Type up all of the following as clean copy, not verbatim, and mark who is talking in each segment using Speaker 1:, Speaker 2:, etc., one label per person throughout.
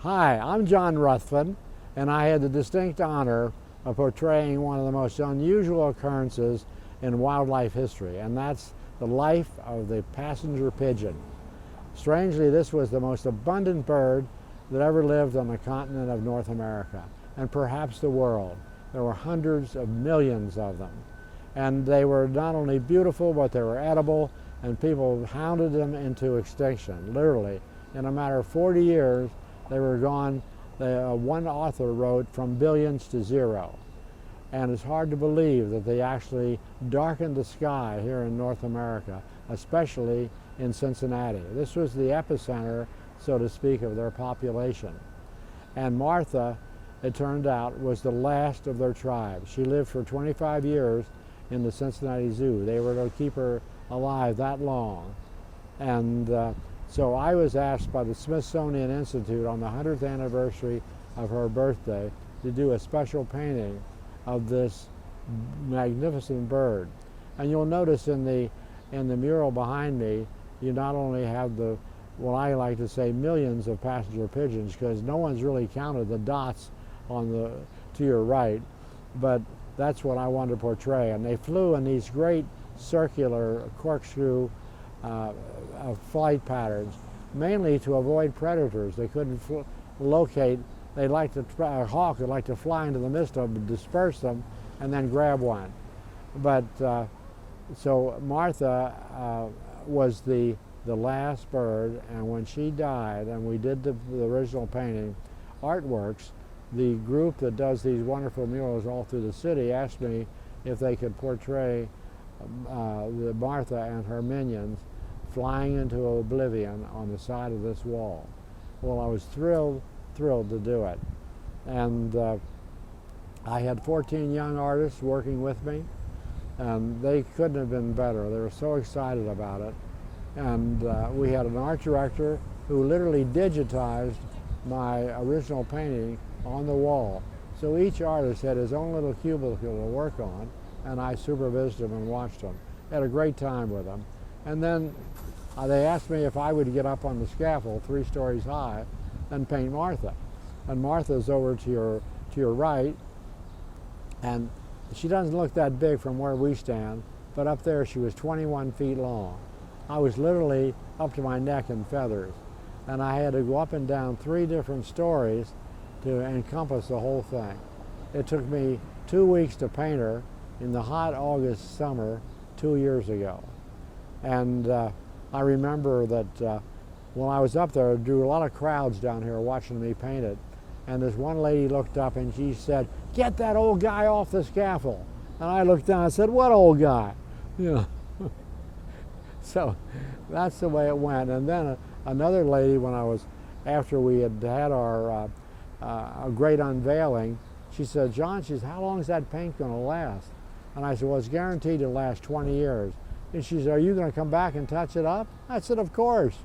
Speaker 1: Hi, I'm John Ruthven, and I had the distinct honor of portraying one of the most unusual occurrences in wildlife history, and that's the life of the passenger pigeon. Strangely, this was the most abundant bird that ever lived on the continent of North America, and perhaps the world. There were hundreds of millions of them. And they were not only beautiful, but they were edible, and people hounded them into extinction, literally. In a matter of 40 years, they were gone. One author wrote, from billions to zero. And it's hard to believe that they actually darkened the sky here in North America, especially in Cincinnati. This was the epicenter, so to speak, of their population. And Martha, it turned out, was the last of their tribe. She lived for 25 years in the Cincinnati Zoo. They were to keep her alive that long. And so I was asked by the Smithsonian Institute on the 100th anniversary of her birthday to do a special painting of this magnificent bird. And you'll notice in the mural behind me, you not only have the, what I like to say, millions of passenger pigeons, because no one's really counted the dots on to your right, but that's what I wanted to portray. And they flew in these great circular corkscrew flight patterns, mainly to avoid predators. They couldn't locate. They like to, a hawk would like to fly into the midst of them, disperse them, and then grab one. But so Martha was the last bird, and when she died, and we did the original painting, Artworks, the group that does these wonderful murals all through the city, asked me if they could portray the Martha and her minions flying into oblivion on the side of this wall. Well, I was thrilled to do it. And I had 14 young artists working with me, and they couldn't have been better. They were so excited about it. And we had an art director who literally digitized my original painting on the wall. So each artist had his own little cubicle to work on, and I supervised them and watched them. Had a great time with them. And then they asked me if I would get up on the scaffold 3 stories high and paint Martha. And Martha's over to your right, and she doesn't look that big from where we stand, but up there she was 21 feet long. I was literally up to my neck in feathers, and I had to go up and down 3 different stories to encompass the whole thing. It took me 2 weeks to paint her in the hot August summer 2 years ago. And I remember that when I was up there, I drew a lot of crowds down here watching me paint it. And this one lady looked up and she said, "Get that old guy off the scaffold." And I looked down and said, "What old guy?" You know. So that's the way it went. And then another lady, after we had our great unveiling, she said, "John," she said, "how long is that paint going to last?" And I said, "Well, it's guaranteed to last 20 years. And she said, "Are you going to come back and touch it up?" I said, "Of course."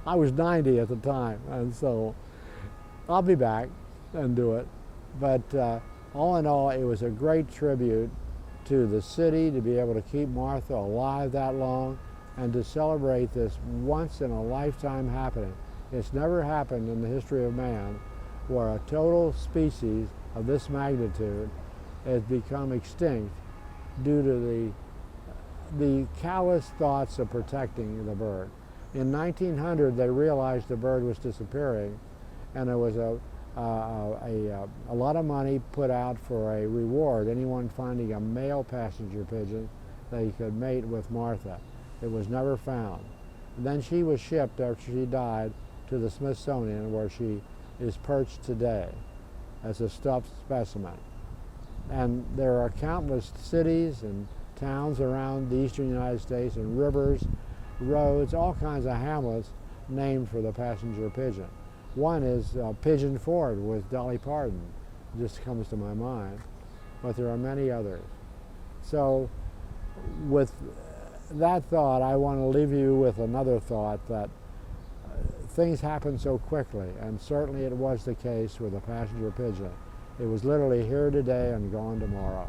Speaker 1: I was 90 at the time, and so I'll be back and do it. But all in all, it was a great tribute to the city to be able to keep Martha alive that long and to celebrate this once-in-a-lifetime happening. It's never happened in the history of man where a total species of this magnitude has become extinct due to the callous thoughts of protecting the bird. In 1900, they realized the bird was disappearing, and there was a lot of money put out for a reward. Anyone finding a male passenger pigeon they could mate with Martha. It was never found. And then she was shipped after she died to the Smithsonian, where she is perched today as a stuffed specimen. And there are countless cities and towns around the eastern United States, and rivers, roads, all kinds of hamlets named for the passenger pigeon. One is Pigeon Ford with Dolly Parton, just comes to my mind, but there are many others. So with that thought, I want to leave you with another thought, that things happen so quickly, and certainly it was the case with the passenger pigeon. It was literally here today and gone tomorrow.